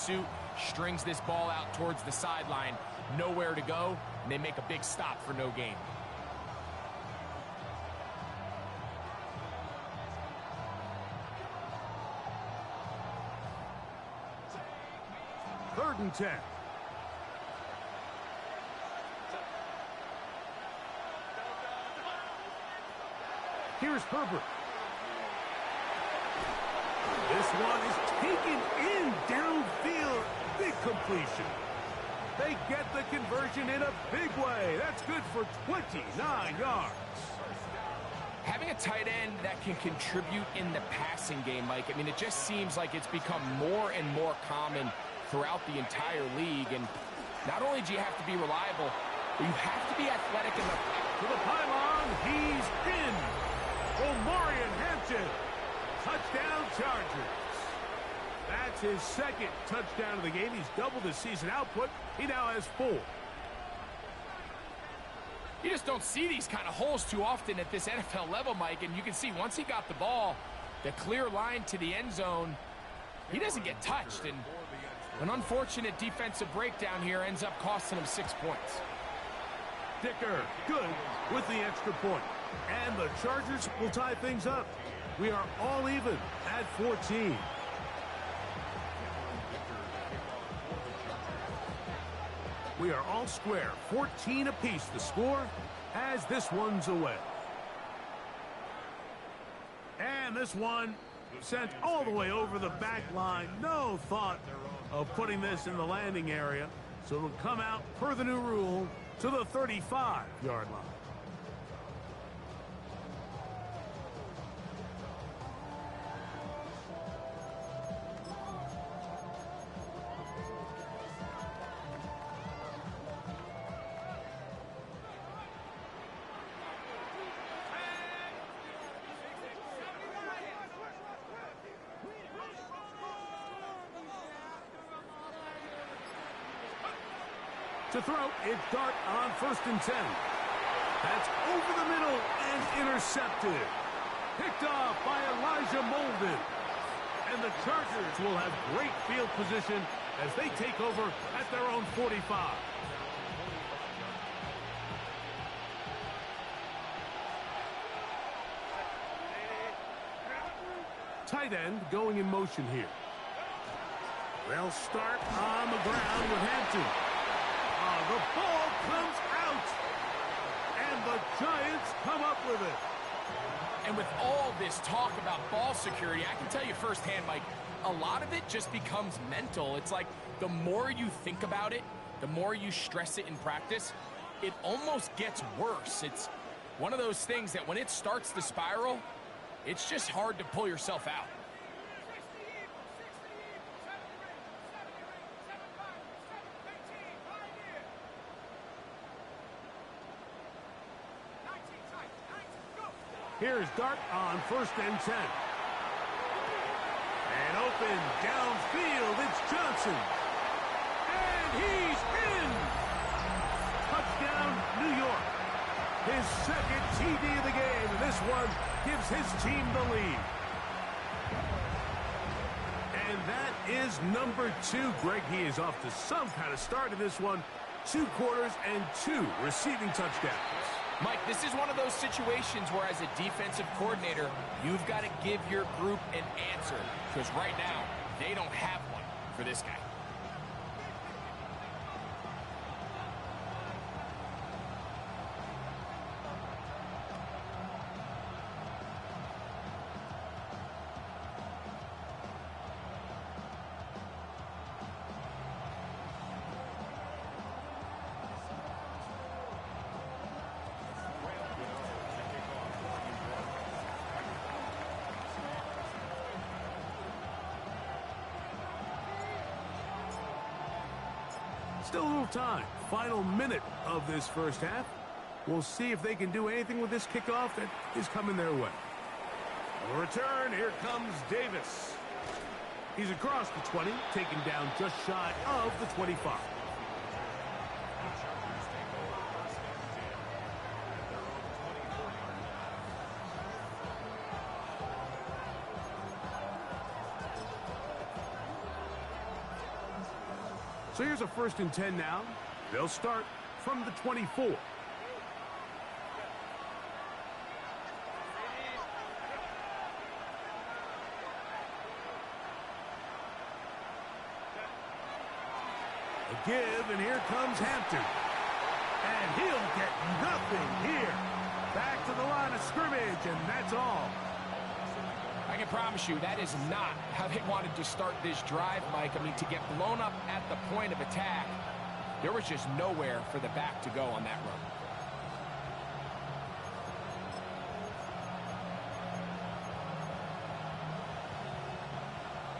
pursuit, strings this ball out towards the sideline, nowhere to go, and they make a big stop for no gain. Third and 10. Here's Herbert. This one is taken in downfield. Big completion. They get the conversion in a big way. That's good for 29 yards. Having a tight end that can contribute in the passing game, Mike, I mean, it just seems like it's become more and more common throughout the entire league. And not only do you have to be reliable, but you have to be athletic enough. To the pylon, he's in. Omarion Hampton. Touchdown Chargers. That's his second touchdown of the game. He's doubled his season output. He now has 4. You just don't see these kind of holes too often at this NFL level, Mike. And you can see once he got the ball, the clear line to the end zone, he doesn't get touched. And an unfortunate defensive breakdown here ends up costing him 6 points. Dicker, good with the extra point. And the Chargers will tie things up. We are all even at 14. We are all square. 14 apiece the score as this one's away. And this one sent all the way over the back line. No thought of putting this in the landing area. So it'll come out per the new rule to the 35-yard line. To throw, it's Dart on 1st and 10. That's over the middle and intercepted. Picked off by Elijah Molden. And the Chargers will have great field position as they take over at their own 45. Tight end going in motion here. They'll start on the ground with Hampton. The ball comes out, and the Giants come up with it. And with all this talk about ball security, I can tell you firsthand, Mike, a lot of it just becomes mental. It's like the more you think about it, the more you stress it in practice, it almost gets worse. It's one of those things that when it starts to spiral, it's just hard to pull yourself out. Here's Dart on 1st and 10. And open downfield, it's Johnson. And he's in! Touchdown, New York. His second TD of the game, and this one gives his team the lead. And that is number 2. Greg, he is off to some kind of start in this one. 2 quarters and 2 receiving touchdowns. Mike, this is one of those situations where as a defensive coordinator, you've got to give your group an answer. Because right now, they don't have one for this guy. Still a little time. Final minute of this first half. We'll see if they can do anything with this kickoff that is coming their way. A return. Here comes Davis. He's across the 20, taken down just shy of the 25. So here's a 1st and 10 now. They'll start from the 24. A give, and here comes Hampton. And he'll get nothing here. Back to the line of scrimmage, and that's all. I can promise you that is not how they wanted to start this drive, Mike. I mean, to get blown up at the point of attack, there was just nowhere for the back to go on that run.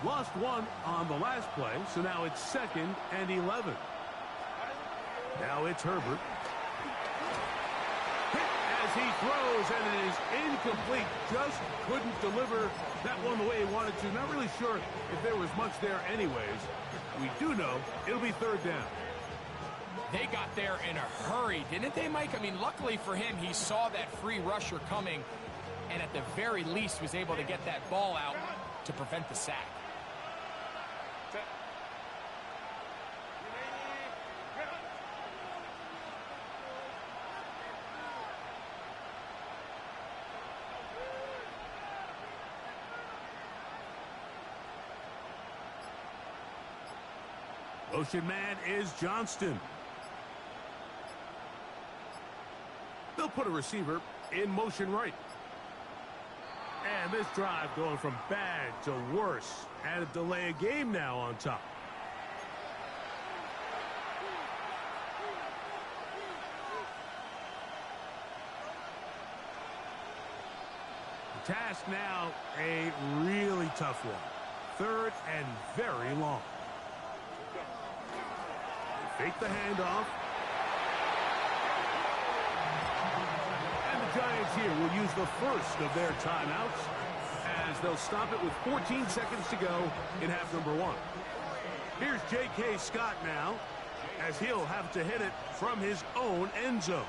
Lost one on the last play, so now it's 2nd and 11. Now it's Herbert. Hit as he throws, and it is incomplete. Just couldn't deliver that one the way he wanted to. Not really sure if there was much there anyways. We do know it'll be 3rd down. They got there in a hurry, didn't they, Mike? I mean, luckily for him, he saw that free rusher coming, and at the very least was able to get that ball out to prevent the sack. Motion man is Johnston. They'll put a receiver in motion right. And this drive going from bad to worse. And a delay of game now on top. The task now, a really tough one. 3rd and very long. Fake the handoff. And the Giants here will use the first of their timeouts as they'll stop it with 14 seconds to go in half number 1. Here's J.K. Scott now as he'll have to hit it from his own end zone.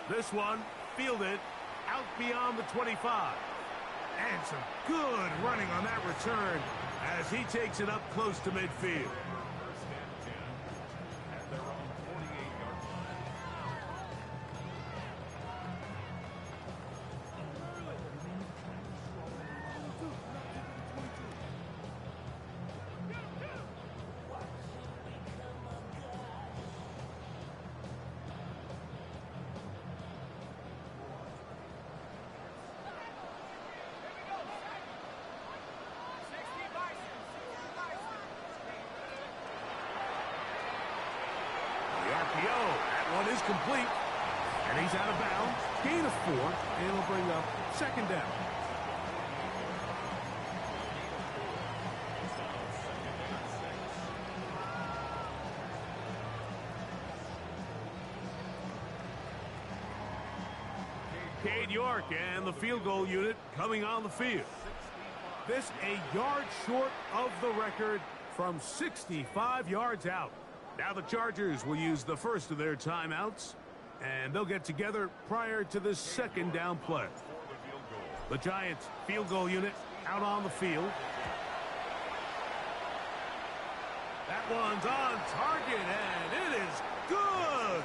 This one fielded out beyond the 25. And some good running on that return as he takes it up close to midfield. That one is complete, and he's out of bounds. Gain of 4, and it'll bring up 2nd down. Cade York and the field goal unit coming on the field. This a yard short of the record from 65 yards out. Now the Chargers will use the first of their timeouts, and they'll get together prior to the 2nd down play. The Giants field goal unit out on the field. That one's on target, and it is good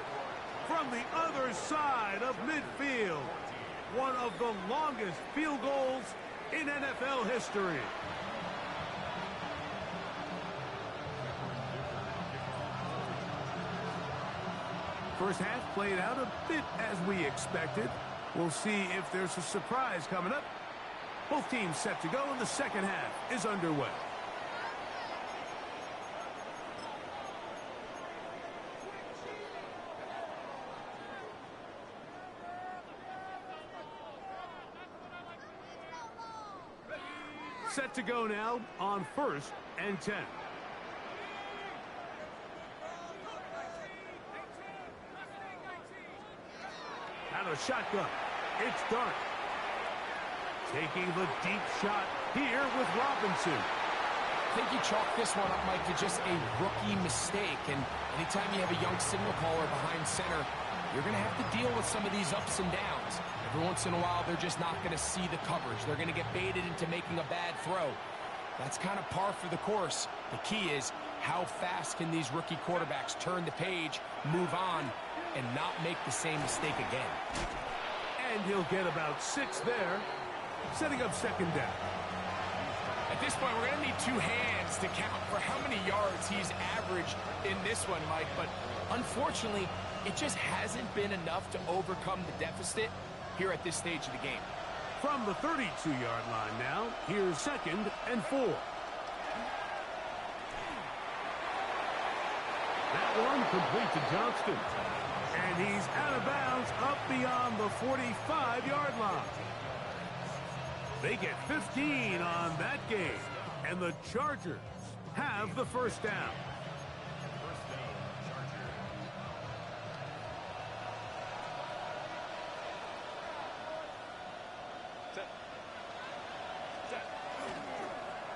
from the other side of midfield. One of the longest field goals in NFL history. First half played out a bit as we expected. We'll see if there's a surprise coming up. Both teams set to go, and the 2nd half is underway. Set to go now on 1st and 10. Out of shotgun. It's Dart. Taking the deep shot here with Robinson. think you chalk this one up, Mike, to just a rookie mistake. And anytime you have a young signal caller behind center, you're going to have to deal with some of these ups and downs. Every once in a while, they're just not going to see the coverage. They're going to get baited into making a bad throw. That's kind of par for the course. The key is, how fast can these rookie quarterbacks turn the page, move on, and not make the same mistake again? And he'll get about 6 there, setting up second down. At this point, we're going to need 2 hands to count for how many yards he's averaged in this one, Mike. But unfortunately, it just hasn't been enough to overcome the deficit here at this stage of the game. From the 32-yard line now, here's 2nd and 4. That one complete to Johnston. And he's out of bounds up beyond the 45-yard line. They get 15 on that game. And the Chargers have the first down.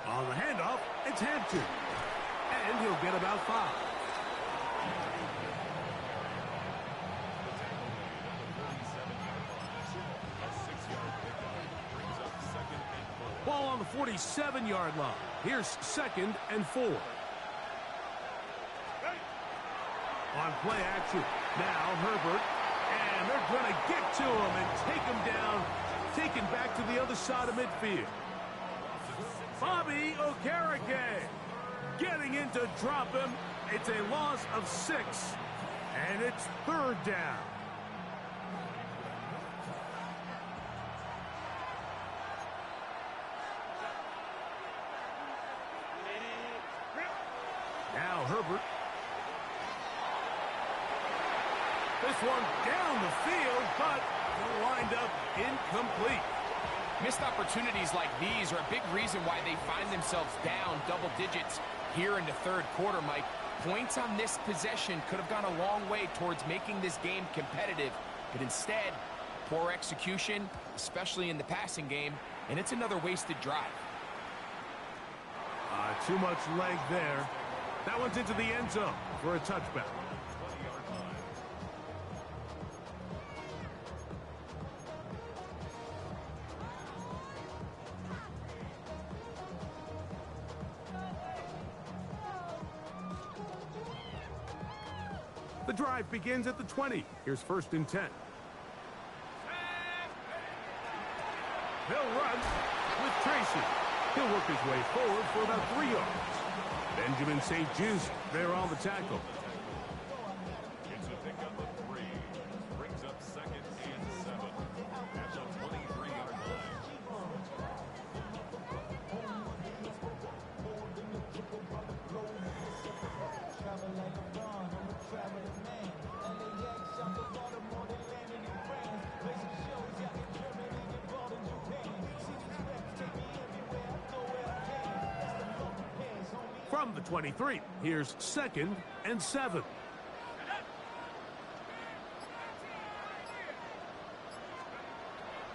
On the handoff, it's Hampton. And he'll get about 5. Ball on the 47-yard line. Here's 2nd and 4. On play action. Now Herbert. And they're going to get to him and take him down. Taken back to the other side of midfield. Bobby Okereke getting in to drop him. It's a loss of 6. And it's 3rd down. Now Herbert. This one down the field, but lined up incomplete. Missed opportunities like these are a big reason why they find themselves down double digits here in the 3rd quarter, Mike. Points on this possession could have gone a long way towards making this game competitive, but instead, poor execution, especially in the passing game, and it's another wasted drive. Too much leg there. That one's into the end zone for a touchback. The drive begins at the 20. Here's 1st and 10. They'll run with Tracy. He'll work his way forward for about 3 yards. Benjamin St. Just there on the tackle. It's a pickup of 3. Brings up 2nd and 7. At the 23-yard line. From the 23, here's 2nd and 7.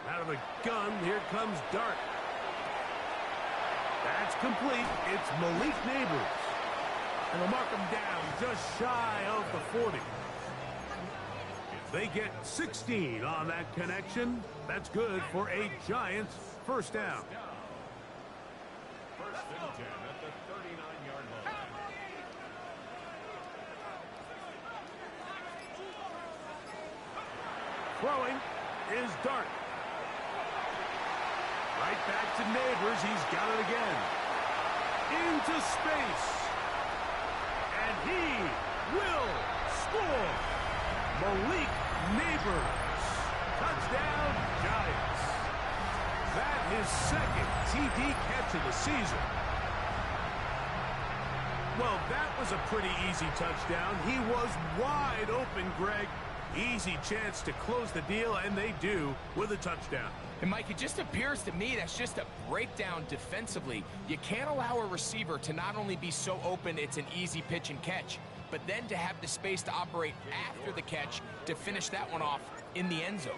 Out of the gun, here comes Dart. That's complete. It's Malik Neighbors. And they'll mark him down just shy of the 40. They get 16 on that connection. That's good for a Giants first down. 1st and 10 at the 39-yard line. Throwing is Dart. Right back to Neighbors. He's got it again. Into space. And he will score. Malik Neighbors. Touchdown, Giants. That is 2nd TD catch of the season. Well, that was a pretty easy touchdown. He was wide open, Greg. Easy chance to close the deal, and they do with a touchdown. And, Mike, it just appears to me that's just a breakdown defensively. You can't allow a receiver to not only be so open it's an easy pitch and catch, but then to have the space to operate after the catch to finish that one off in the end zone.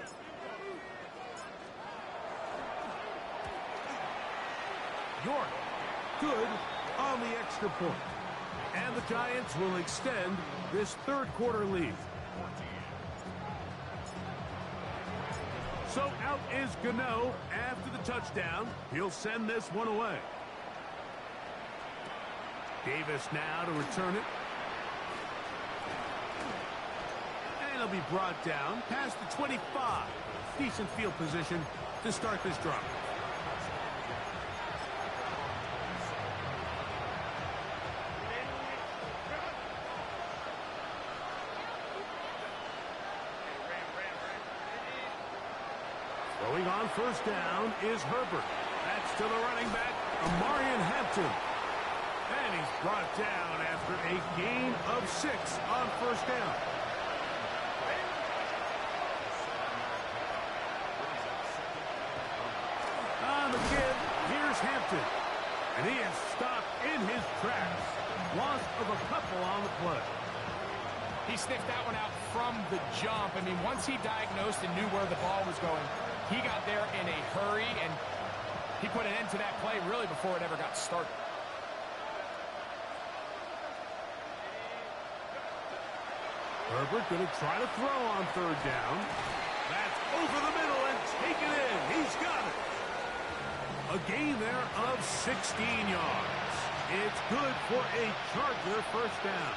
York, good on the extra point. And the Giants will extend this third quarter lead. So out is Gano after the touchdown. He'll send this one away. Davis now to return it. And he'll be brought down past the 25. Decent field position to start this drive. Throwing on first down is Herbert. That's to the running back, Amarian Hampton. And he's brought down after a gain of 6 on first down. On the give, here's Hampton. And he is stopped in his tracks. Loss of a couple on the play. He sniffed that one out from the jump. I mean, once he diagnosed and knew where the ball was going, he got there in a hurry, and he put an end to that play really before it ever got started. Herbert going to try to throw on third down. That's over the middle and taken in. He's got it. A gain there of 16 yards. It's good for a Charger first down.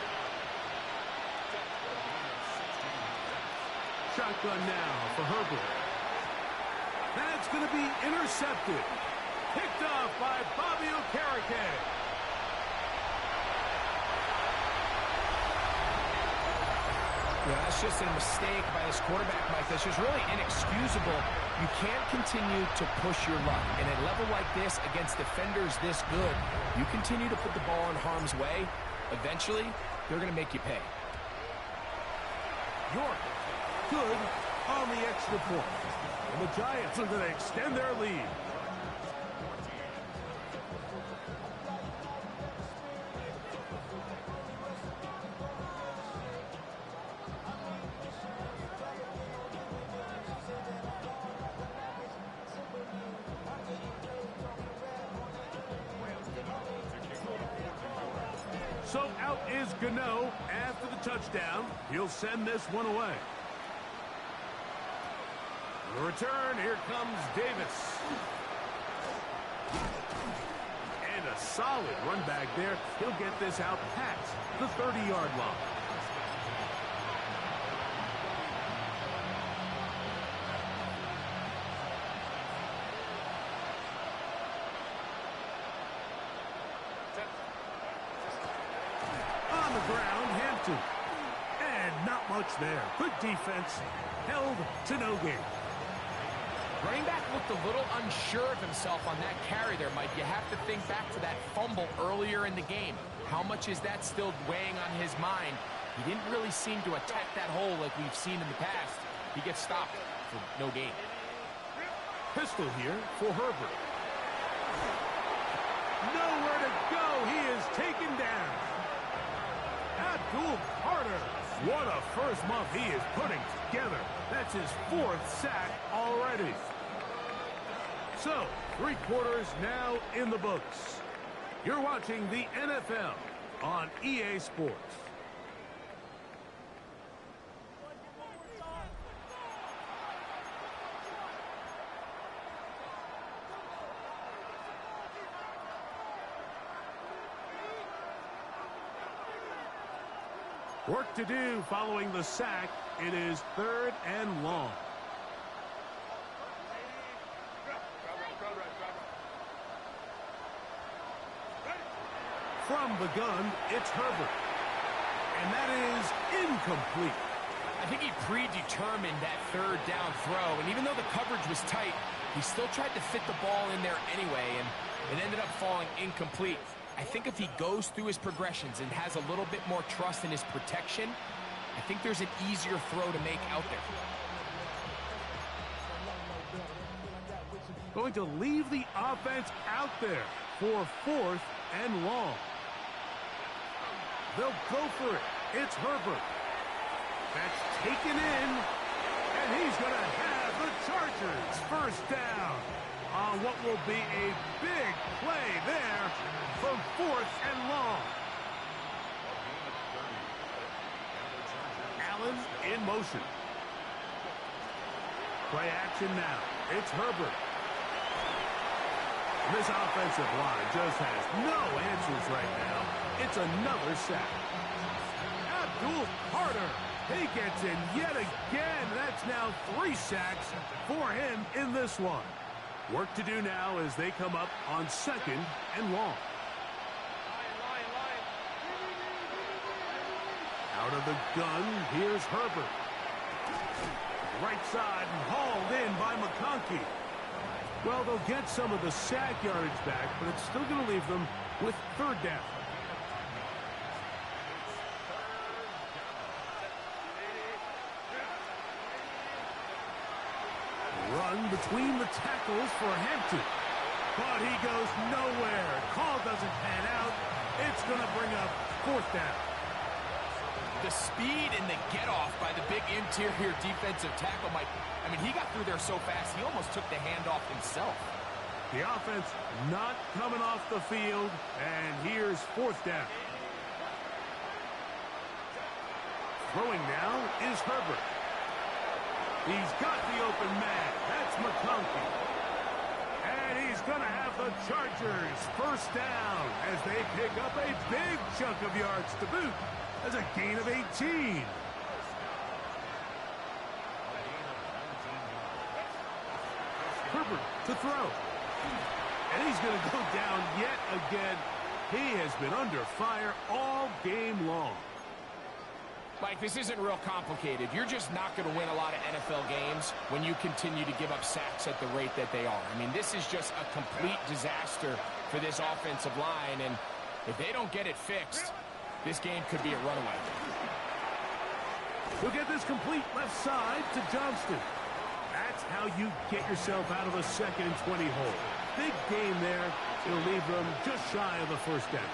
Shotgun now for Herbert. That's going to be intercepted. Picked off by Bobby Okereke. Yeah, that's just a mistake by this quarterback, Mike. That's just really inexcusable. You can't continue to push your luck. And at a level like this, against defenders this good, you continue to put the ball in harm's way, eventually, they're going to make you pay. York, good on the extra point. And the Giants are going to extend their lead. So out is Gano after the touchdown. He'll send this one away. The return, here comes Davis. And a solid run back there. He'll get this out past the 30-yard line. On the ground, Hampton. And not much there. Good defense. Held to no gain. Running back looked a little unsure of himself on that carry there, Mike. You have to think back to that fumble earlier in the game. How much is that still weighing on his mind? He didn't really seem to attack that hole like we've seen in the past. He gets stopped for no gain. Pistol here for Herbert. Nowhere to go. He is taken down. Abdul Carter. What a first month he is putting together. That's his 4th sack already. So, 3 quarters now in the books. You're watching the NFL on EA Sports. Work to do following the sack. It is 3rd and long. From the gun, it's Herbert. And that is incomplete. I think he predetermined that 3rd down throw, and even though the coverage was tight, he still tried to fit the ball in there anyway, and it ended up falling incomplete. I think if he goes through his progressions and has a little bit more trust in his protection, I think there's an easier throw to make out there. Going to leave the offense out there for 4th and long. They'll go for it. It's Herbert. That's taken in, and he's going to have the Chargers first down. on what will be a big play there from 4th and long. Allen in motion. Play action now. It's Herbert. This offensive line just has no answers right now. It's another sack. Abdul Carter. He gets in yet again. That's now 3 sacks for him in this one. Work to do now as they come up on 2nd and long. Out of the gun, here's Herbert. Right side and hauled in by McConkey. Well, they'll get some of the sack yardage back, but it's still going to leave them with 3rd down. Run between the tackles for Hampton. But he goes nowhere. Call doesn't pan out. It's going to bring up 4th down. The speed and the get-off by the big interior defensive tackle, Mike. I mean, he got through there so fast, he almost took the handoff himself. The offense not coming off the field, and here's 4th down. Throwing now is Herbert. He's got the open man. That's McConkey. And he's going to have the Chargers 1st down as they pick up a big chunk of yards to boot. That's a gain of 18. Herbert to throw. And he's going to go down yet again. He has been under fire all game long. Mike, this isn't real complicated. You're just not going to win a lot of NFL games when you continue to give up sacks at the rate that they are. I mean, this is just a complete disaster for this offensive line, and if they don't get it fixed, this game could be a runaway. He'll get this complete left side to Johnston. That's how you get yourself out of a 2nd and 20 hole. Big game there. It'll leave them just shy of the 1st down.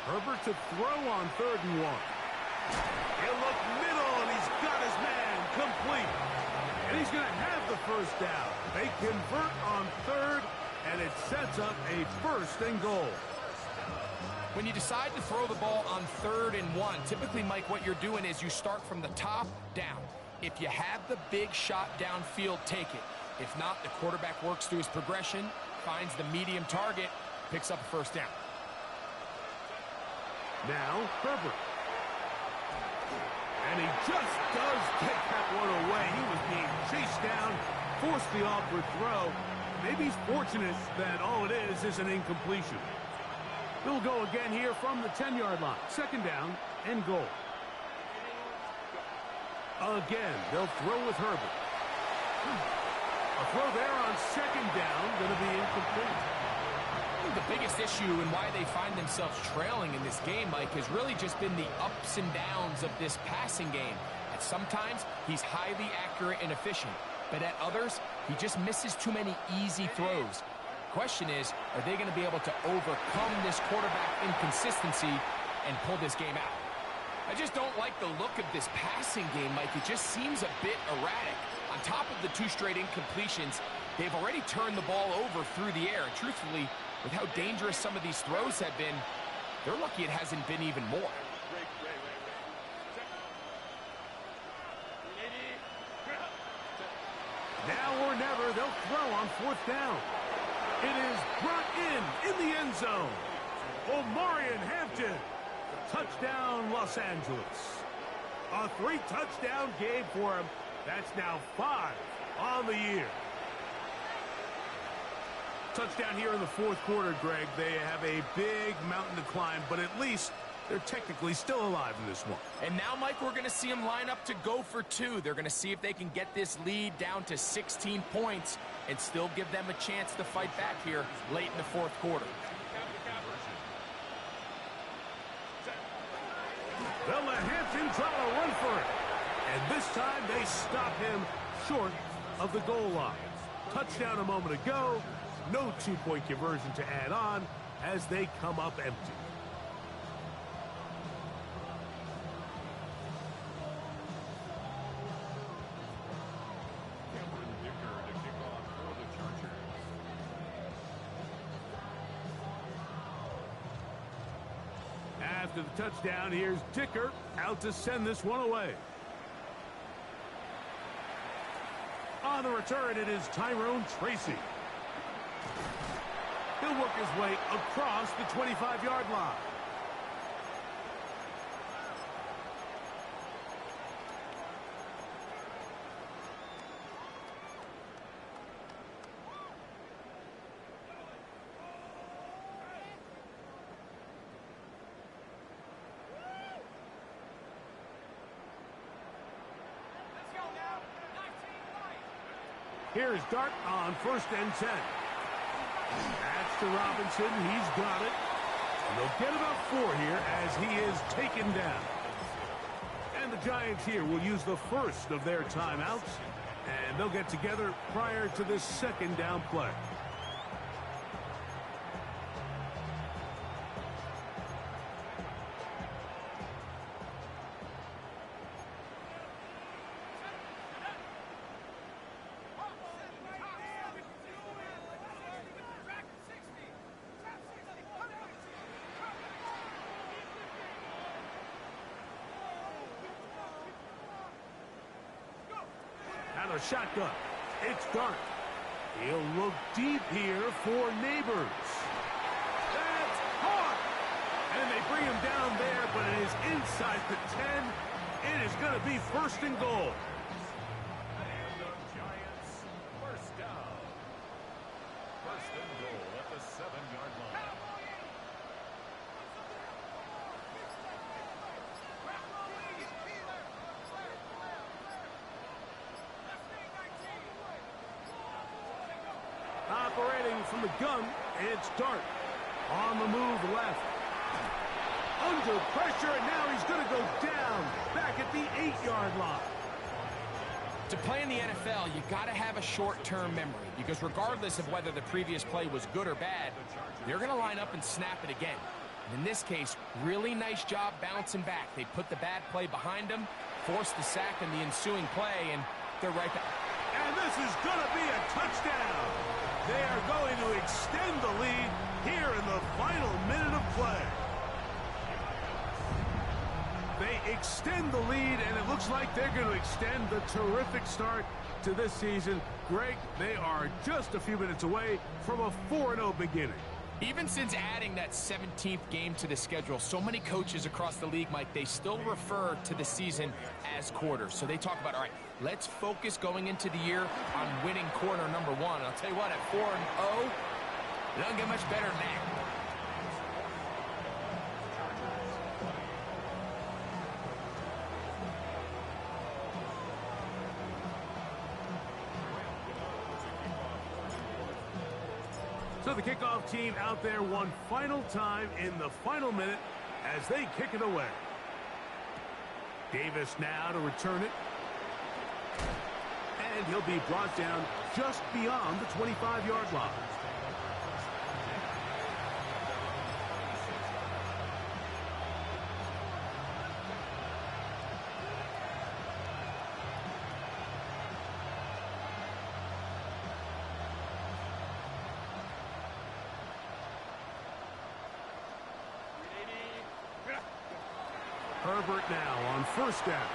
Herbert to throw on 3rd and 1. He'll look middle, and he's got his man complete. And he's going to have the 1st down. They convert on 3rd, and it sets up a 1st and goal. When you decide to throw the ball on 3rd and 1, typically, Mike, what you're doing is you start from the top down. If you have the big shot downfield, take it. If not, the quarterback works through his progression, finds the medium target, picks up a 1st down. Now, Herbert. And he just does take that one away. He was being chased down, forced the awkward throw. Maybe he's fortunate that all it is an incompletion. They'll go again here from the 10-yard line. 2nd down and goal. Again, they'll throw with Herbert. A throw there on 2nd down, going to be incomplete. The biggest issue and why they find themselves trailing in this game, Mike, has really just been the ups and downs of this passing game. And sometimes he's highly accurate and efficient, but at others, he just misses too many easy throws. Question is, are they going to be able to overcome this quarterback inconsistency and pull this game out? I just don't like the look of this passing game, Mike. It just seems a bit erratic. On top of the 2 straight incompletions, they've already turned the ball over through the air. And truthfully, with how dangerous some of these throws have been, they're lucky it hasn't been even more. Now or never, they'll throw on 4th down. It is brought in the end zone. Omarion Hampton. Touchdown, Los Angeles. A 3-touchdown game for him. That's now 5 on the year. Touchdown here in the 4th quarter, Greg. They have a big mountain to climb, but at least they're technically still alive in this one. And now, Mike, we're going to see them line up to go for 2. They're going to see if they can get this lead down to 16 points and still give them a chance to fight back here late in the 4th quarter. They'll let Hampton try to run for it. And this time they stop him short of the goal line. Touchdown a moment ago. No 2-point conversion to add on as they come up empty. After the touchdown, here's Dicker out to send this one away. On the return, it is Tyrone Tracy. He'll work his way across the 25-yard line. Here's Dart on 1st and 10. That's to Robinson. He's got it. And they'll get about 4 here as he is taken down. And the Giants here will use the first of their timeouts. And they'll get together prior to this 2nd down play. Now the shotgun. It's Dart. He'll look deep here for Neighbors. That's hard. And they bring him down there, but it is inside the 10. It is going to be 1st and goal. And the Giants first down. 1st and goal at the 7-yard line. Operating from the gun, it's Dart. On the move left. Under pressure, and now he's going to go down. Back at the 8-yard line. To play in the NFL, you got to have a short-term memory, because regardless of whether the previous play was good or bad, they're going to line up and snap it again. And in this case, really nice job bouncing back. They put the bad play behind them, forced the sack in the ensuing play, and they're right back. And this is going to be a touchdown. They are going to extend the lead here in the final minute of play. They extend the lead, and it looks like they're going to extend the terrific start to this season. Greg, they are just a few minutes away from a 4-0 beginning. Even since adding that 17th game to the schedule, so many coaches across the league, Mike, they still refer to the season as quarters. So they talk about, all right, let's focus going into the year on winning quarter number 1. I'll tell you what, at 4-0, it doesn't get much better than that. So the kickoff team out there one final time in the final minute as they kick it away. Davis now to return it. And he'll be brought down just beyond the 25-yard line. Herbert now on 1st down.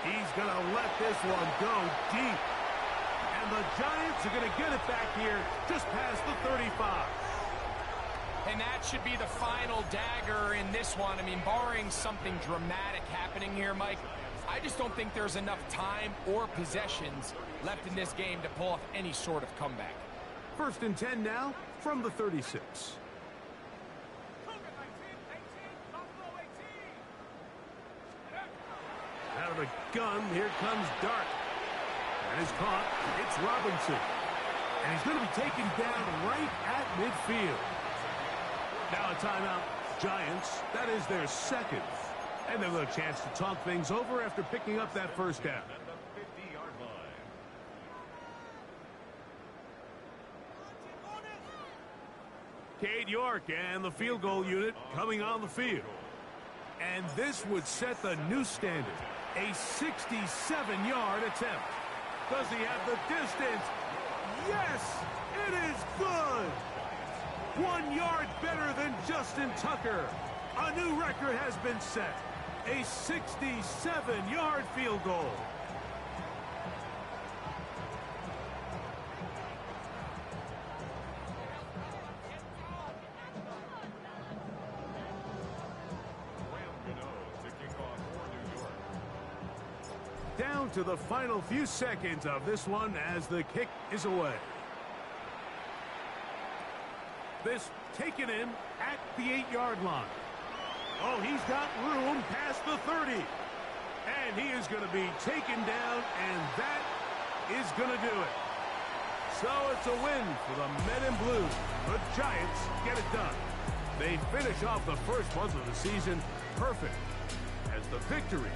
He's going to let this one go deep. And the Giants are going to get it back here just past the 35. And that should be the final dagger in this one. I mean, barring something dramatic happening here, Mike, I just don't think there's enough time or possessions left in this game to pull off any sort of comeback. 1st and 10 now from the 36. Out of the gun, here comes Dart. And is caught. It's Robinson. And he's going to be taken down right at midfield. Now a timeout. Giants, that is their 2nd. And they've got a chance to talk things over after picking up that 1st down. At the 50-yard line. Cade York and the field goal unit coming on the field. And this would set the new standard. A 67-yard attempt. Does he have the distance? Yes, it is good. 1 yard better than Justin Tucker. A new record has been set. A 67-yard field goal. To kick off for New York. Down to the final few seconds of this one as the kick is away. This taken in at the 8-yard line. Oh, he's got room past the 30. And he is going to be taken down, and that is going to do it. So it's a win for the Men in Blue. The Giants get it done. They finish off the first month of the season perfect as the victory.